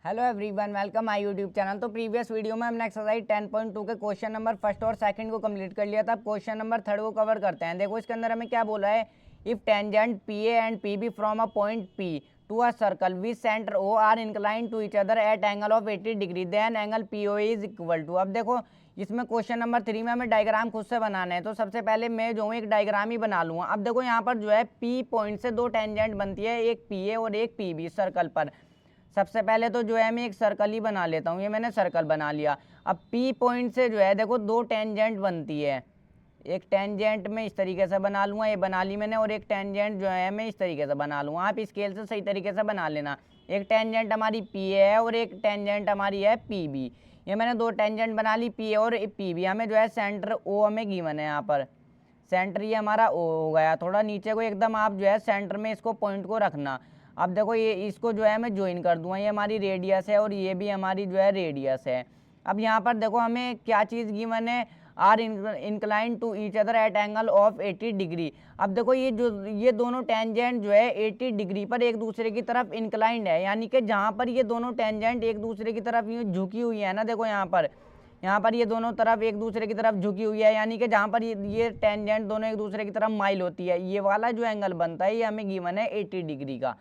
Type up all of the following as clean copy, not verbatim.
Hello everyone, welcome my YouTube channel. तो previous video में हमने एक्सरसाइज 10.2 के क्वेश्चन नंबर फर्स्ट और सेकंड को कंप्लीट कर लिया था। अब क्वेश्चन नंबर थर्ड को कवर करते हैं। देखो इसके अंदर हमें क्या बोला है, if tangent P A and P B from a point P to a circle which centre O are incline to each other at angle of 80 degree then angle P O is equal to. अब देखो इसमें question number 3 में हमें diagram खुद से बनाना है। तो सबसे पहले मैं जो हूँ एक डायग्राम ही बना लूँगा। अब देखो यहाँ पर जो है पी पॉइंट से दो टेंजेंट बनती है, एक पी ए और एक पी बी सर्कल पर। सबसे पहले तो जो है मैं एक सर्कल ही बना लेता हूँ। ये मैंने सर्कल बना लिया। अब P पॉइंट से जो है देखो दो टेंजेंट बनती है। एक टेंजेंट में इस तरीके से बना लूँगा, ये बना ली मैंने, और एक टेंजेंट जो है मैं इस तरीके से बना लूँगा। आप स्केल से सही तरीके से बना लेना। एक टेंजेंट हमारी P है और एक टेंजेंट हमारी है PB। ये मैंने दो टेंजेंट बना ली, P और PB। हमें जो है सेंटर O हमें गिवन है। यहाँ पर सेंटर ये हमारा O हो गया। थोड़ा नीचे को एकदम आप जो है सेंटर में इसको पॉइंट को रखना। अब देखो ये इसको जो है मैं ज्वाइन कर दूंगा। ये हमारी रेडियस है और ये भी हमारी जो है रेडियस है। अब यहाँ पर देखो हमें क्या चीज़ गिवन है, are incline to each other at angle of 80 degree. अब देखो ये दोनों टेंजेंट जो है 80 डिग्री पर एक दूसरे की तरफ इंक्लाइंड है, यानी कि जहाँ पर ये दोनों टेंजेंट एक दूसरे की तरफ यूँ झुकी हुई है ना, देखो यहाँ पर ये दोनों तरफ एक दूसरे की तरफ झुकी हुई है, यानी कि जहाँ पर ये टेंजेंट दोनों एक दूसरे की तरफ माइल होती है, ये वाला जो एंगल बनता है ये हमें गिवन है 80 डिग्री का।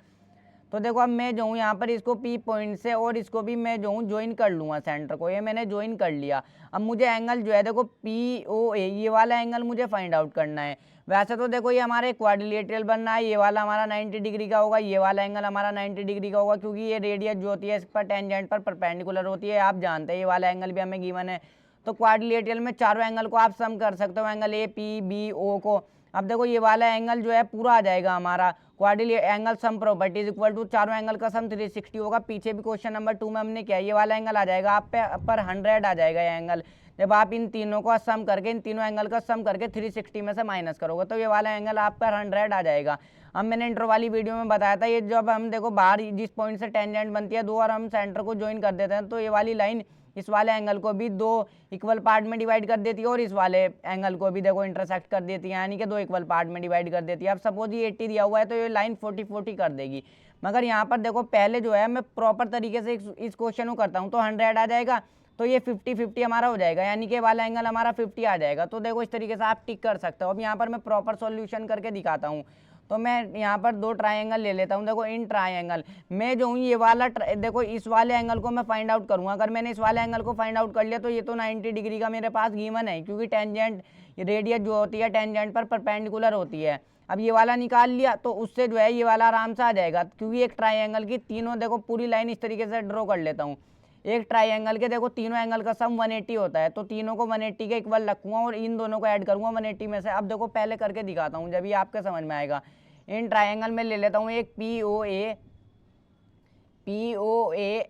तो देखो अब मैं जो हूँ यहाँ पर इसको P पॉइंट से और इसको भी मैं जो हूँ ज्वाइन कर लूँगा सेंटर को। ये मैंने ज्वाइन कर लिया। अब मुझे एंगल जो है देखो POA ये वाला एंगल मुझे फाइंड आउट करना है। वैसे तो देखो ये हमारे क्वाड्रिलेटरल बनना है, ये वाला हमारा 90 डिग्री का होगा, ये वाला एंगल हमारा 90 डिग्री का होगा, क्योंकि ये रेडियस जो होती है इस पर टेंजेंट पर परपेंडिकुलर होती है। आप जानते हैं ये वाला एंगल भी हमें गिवन है। तो क्वाड्रिलेटरल में चारों एंगल को आप सम कर सकते हो, एंगल APBO को। अब देखो ये वाला एंगल जो है पूरा आ जाएगा हमारा quadrilateral angle sum property is equal to चारों एंगल का सम 360 होगा। पीछे भी क्वेश्चन नंबर 2 में हमने क्या, ये वाला एंगल आ जाएगा आप पे पर 100 आ जाएगा ये एंगल। जब आप इन तीनों का सम करके, इन तीनों एंगल का सम करके 360 में से माइनस करोगे तो ये वाला एंगल आप पर 100 आ जाएगा। अब मैंने इंटर वाली वीडियो में बताया था, ये जब हम देखो बाहर जिस पॉइंट से टेंजेंट बनती है दो और हम सेंटर को ज्वाइन कर देते हैं तो ये वाली लाइन इस वाले एंगल को भी दो इक्वल पार्ट में डिवाइड कर देती है और इस वाले एंगल को भी देखो इंटरसेक्ट कर देती है, यानी कि दो इक्वल पार्ट में डिवाइड कर देती है। अब सपोज ये 80 दिया हुआ है तो ये लाइन 40-40 कर देगी। मगर यहाँ पर देखो पहले जो है मैं प्रॉपर तरीके से इस क्वेश्चन को करता हूँ तो 100 आ जाएगा, तो ये 50-50 हमारा हो जाएगा, यानी कि वाला एंगल हमारा 50 आ जाएगा। तो देखो इस तरीके से आप टिक कर सकते हो। अब यहाँ पर मैं प्रॉपर सॉल्यूशन करके दिखाता हूँ। तो मैं यहाँ पर दो ट्रायंगल ले लेता हूँ। देखो इन ट्रायंगल मैं जो हूँ ये वाला देखो इस वाले एंगल को मैं फाइंड आउट करूँगा। अगर मैंने इस वाले एंगल को फाइंड आउट कर लिया तो ये तो 90 डिग्री का मेरे पास गिवन है, क्योंकि टेंजेंट रेडियस जो होती है टेंजेंट पर परपेंडिकुलर होती है। अब ये वाला निकाल लिया तो उससे जो है ये वाला आराम से आ जाएगा, क्योंकि एक ट्रायंगल की तीनों देखो पूरी लाइन इस तरीके से ड्रॉ कर लेता हूँ। एक ट्रायंगल के देखो तीनों एंगल का सम 180 होता है, तो तीनों को 180 के इक्वल रखूँगा और इन दोनों को ऐड करूँगा 180 में से। अब देखो पहले करके दिखाता हूँ जब ये आपके समझ में आएगा। इन ट्रायंगल में ले लेता हूँ एक POA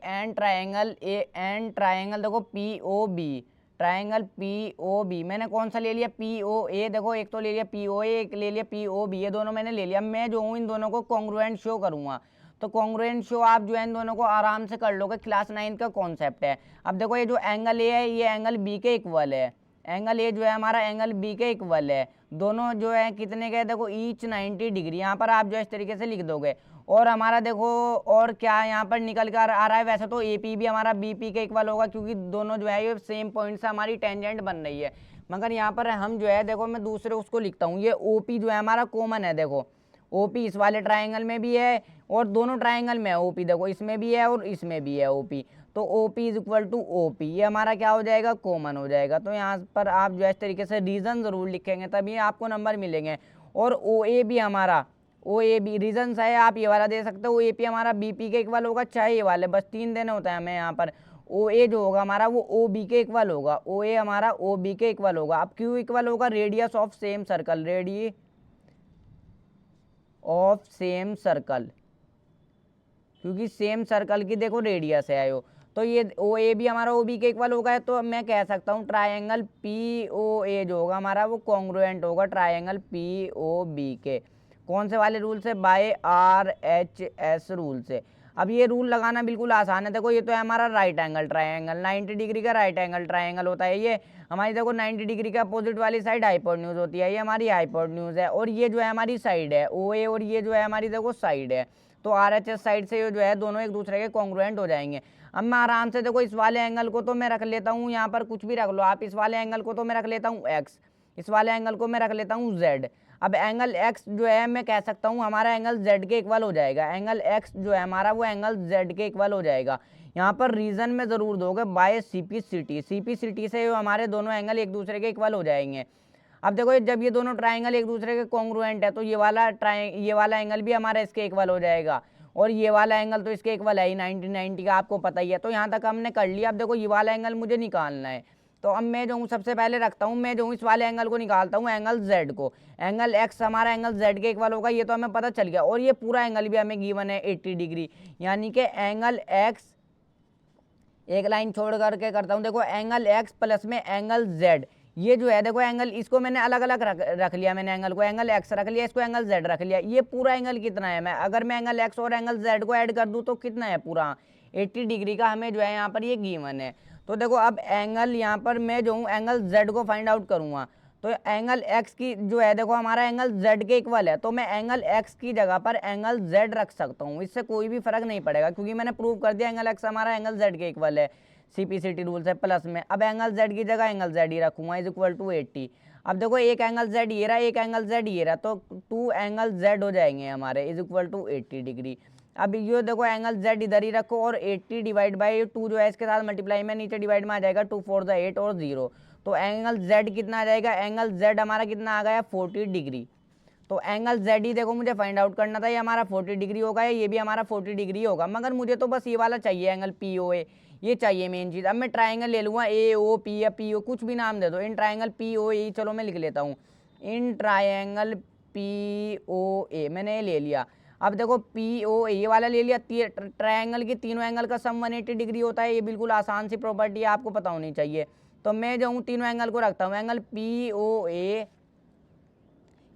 एंड ट्रायंगल देखो POB, ट्रायंगल POB। मैंने कौन सा ले लिया, POA। देखो एक तो ले लिया POA, एक ले लिया POB, ये दोनों मैंने ले लिया। मैं जो हूँ इन दोनों को कॉन्ग्रुएंट शो करूँगा। तो कॉन्ग्रुएंट शो आप जो है इन दोनों को आराम से कर लोगे, क्लास 9 का कॉन्सेप्ट है। अब देखो ये जो एंगल A है ये एंगल B के इक्वल है, एंगल A जो है हमारा एंगल B के इक्वल है। दोनों जो है कितने के, देखो ईच 90 डिग्री। यहाँ पर आप जो है इस तरीके से लिख दोगे। और हमारा देखो और क्या यहाँ पर निकल कर आ रहा है, वैसे तो AP भी हमारा BP के इक्वल होगा, क्योंकि दोनों जो है ये सेम पॉइंट से हमारी टेंजेंट बन रही है। मगर यहाँ पर हम जो है देखो मैं दूसरे उसको लिखता हूँ, ये OP जो है हमारा कॉमन है। देखो OP इस वाले ट्राइंगल में भी है और दोनों ट्राइंगल में है OP, देखो इसमें भी है और इसमें भी है OP। तो OP is equal to OP, ये हमारा क्या हो जाएगा, कॉमन हो जाएगा। तो यहाँ पर आप जो है इस तरीके से रीज़न ज़रूर लिखेंगे तभी आपको नंबर मिलेंगे। और OA भी हमारा, OAB रीजन है, आप ये वाला दे सकते हो। AP हमारा BP के इक्वल होगा, चाहे ये वाले, बस 3 देने होता है हमें यहाँ पर। OA जो होगा हमारा वो OB के इक्वल होगा, OA हमारा OB के इक्वल होगा। अब क्यों इक्वल होगा, radius of same circle, radius of same circle, क्योंकि सेम सर्कल की देखो रेडियस है आयो। तो ये OA भी हमारा OB के इक्वल होगा, तो मैं कह सकता हूँ ट्रायंगल POA जो होगा हमारा वो कॉन्ग्रुएंट होगा ट्रायंगल POB के। कौन से वाले रूल से, बाय RHS रूल से। अब ये रूल लगाना बिल्कुल आसान है। देखो ये तो है हमारा राइट एंगल ट्रायंगल, 90 डिग्री का राइट एंगल ट्रायंगल होता है ये हमारी। देखो 90 डिग्री के अपोजिट वाली साइड हाइपोटेन्यूज होती है, ये हमारी हाइपोटेन्यूज है। और ये जो है हमारी साइड है OA, और ये जो है हमारी देखो साइड है। तो RHS साइड से ये जो है दोनों एक दूसरे के कॉन्ग्रुएंट हो जाएंगे। अब मैं आराम से देखो इस वाले एंगल को तो मैं रख लेता हूँ, यहाँ पर कुछ भी रख लो आप, इस वाले एंगल को तो मैं रख लेता हूँ x, इस वाले एंगल को मैं रख लेता हूँ z। अब एंगल x जो है मैं कह सकता हूँ हमारा एंगल z के इक्वल हो जाएगा, एंगल x जो है हमारा वो एंगल z के इक्वल हो जाएगा। यहाँ पर रीजन में ज़रूर दोगे बाय CP/CT से हमारे दोनों एंगल एक दूसरे के इक्वल हो जाएंगे। अब देखो जब ये दोनों ट्राइंगल एक दूसरे के कॉन्ग्रुएंट है तो ये वाला एंगल भी हमारा इसके इक्वल हो जाएगा, और ये वाला एंगल तो इसके इक्वल है ही 90 का, आपको पता ही है। तो यहाँ तक हमने कर लिया। अब देखो ये वाला एंगल मुझे निकालना है, तो अब मैं जो हूँ सबसे पहले रखता हूँ, मैं जो हूँ इस वाले एंगल को निकालता हूँ, एंगल z को। एंगल x हमारा एंगल z के इक्वल होगा, ये तो हमें पता चल गया। और ये पूरा एंगल भी हमें गिवन है 80 डिग्री, यानी कि एंगल x, एक लाइन छोड़ करके करता हूँ, देखो एंगल x प्लस में एंगल z, ये जो है देखो एंगल, इसको मैंने अलग अलग रख लिया, मैंने एंगल को एंगल x रख लिया, इसको एंगल z रख लिया। ये पूरा एंगल कितना है, मैं अगर मैं एंगल x और एंगल z को ऐड कर दूं तो कितना है, पूरा 80 डिग्री का हमें जो है यहाँ पर ये गिवन है। तो देखो अब एंगल यहाँ पर मैं जो हूँ एंगल z को फाइंड आउट करूँगा, तो एंगल x की जो है देखो हमारा एंगल z के इक्वल है, तो मैं एंगल x की जगह पर एंगल z रख सकता हूँ, इससे कोई भी फर्क नहीं पड़ेगा क्योंकि मैंने प्रूव कर दिया एंगल x हमारा एंगल z के इक्वल है, CP/CT रूल से प्लस में। अब एंगल z की जगह एंगल z ही रखूंगा, इज इक्वल टू 80। अब देखो एक एंगल z ये रहा, एक एंगल z ये रहा, तो 2 एंगल z हो जाएंगे हमारे, इज इक्वल टू 80 डिग्री। अब ये देखो एंगल z इधर ही रखो, और 80 डिवाइड बाई 2 जो है इसके साथ मल्टीप्लाई में नीचे डिवाइड में आ जाएगा, 2 4 8 और 0, तो एंगल z कितना आ जाएगा, एंगल z हमारा कितना आ गया 40 डिग्री। तो एंगल z ही देखो मुझे फाइंड आउट करना था, ये हमारा 40 डिग्री होगा, ये भी हमारा 40 डिग्री होगा, मगर मुझे तो बस ये वाला चाहिए एंगल POA, ये चाहिए मेन चीज़। अब मैं ट्राइंगल ले लूँगा AOP या PO, कुछ भी नाम दे दो, इन ट्राइंगल POA, चलो मैं लिख लेता हूँ इन ट्राइंगल POA, मैंने ये ले लिया। अब देखो POA ये वाला ले लिया, ट्राइंगल की तीनों एंगल का सम 180 डिग्री होता है, ये बिल्कुल आसान सी प्रॉपर्टी है, आपको पता होनी चाहिए। तो मैं जो हूँ तीनों एंगल को रखता हूँ, एंगल POA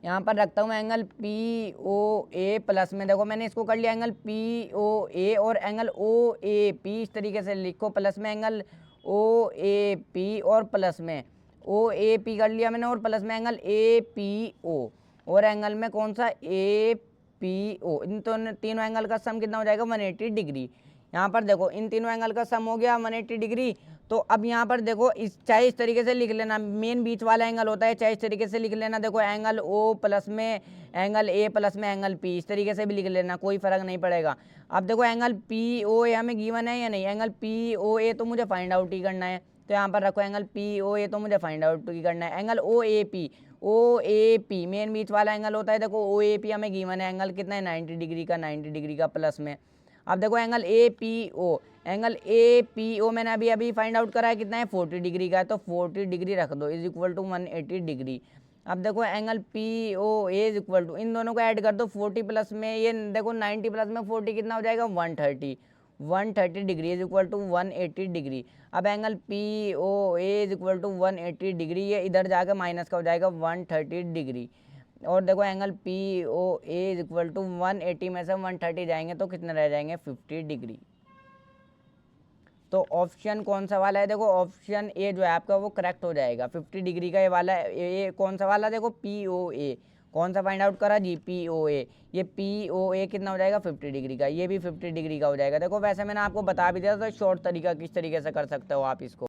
यहाँ पर रखता हूँ, एंगल POA प्लस में, देखो मैंने इसको कर लिया एंगल POA और एंगल OAP, इस तरीके से लिखो, प्लस में एंगल OAP और प्लस में OAP कर लिया मैंने, और प्लस में एंगल APO, और एंगल में कौन सा APO, इन तीनों एंगल का सम कितना हो जाएगा 180 डिग्री। यहाँ पर देखो इन तीनों एंगल का सम हो गया 180 डिग्री। तो अब यहाँ पर देखो चाहे इस तरीके से लिख लेना, मेन बीच वाला एंगल होता है, चाहे इस तरीके से लिख लेना, देखो एंगल O प्लस में एंगल A प्लस में एंगल P, इस तरीके से भी लिख लेना, कोई फर्क नहीं पड़ेगा। अब देखो एंगल POA हमें गिवन है या नहीं, एंगल POA तो मुझे फाइंड आउट ही करना है, तो यहाँ पर रखो एंगल POA तो मुझे फाइंड आउट ही करना है। एंगल OAP मेन बीच वाला एंगल होता है, देखो OAP हमें गिवन है, एंगल कितना है 90 डिग्री का, 90 डिग्री का प्लस में। अब देखो एंगल APO मैंने अभी फाइंड आउट करा है, कितना है 40 डिग्री का है, तो 40 डिग्री रख दो, इज इक्वल टू 180 डिग्री। अब देखो angle POA is equal to, इन दोनों को ऐड कर दो, 40 प्लस में ये देखो 90 प्लस में 40 कितना हो जाएगा 130 degree is equal to 180 degree. अब angle POA is equal to 180 degree, ये इधर जाकर माइनस का हो जाएगा 130 डिग्री। और देखो angle POA is equal to 180 में से 130 जाएंगे तो कितने रह जाएंगे 50 डिग्री। तो ऑप्शन कौन सा वाला है, देखो ऑप्शन ए जो है आपका वो करेक्ट हो जाएगा, 50 डिग्री का ये वाला, ये कौन सा वाला, देखो POA, कौन सा फाइंड आउट करा जी POA, ये POA कितना हो जाएगा 50 डिग्री का, ये भी 50 डिग्री का हो जाएगा। देखो वैसे मैंने आपको बता भी दिया था शॉर्ट तरीका किस तरीके से कर सकते हो आप इसको।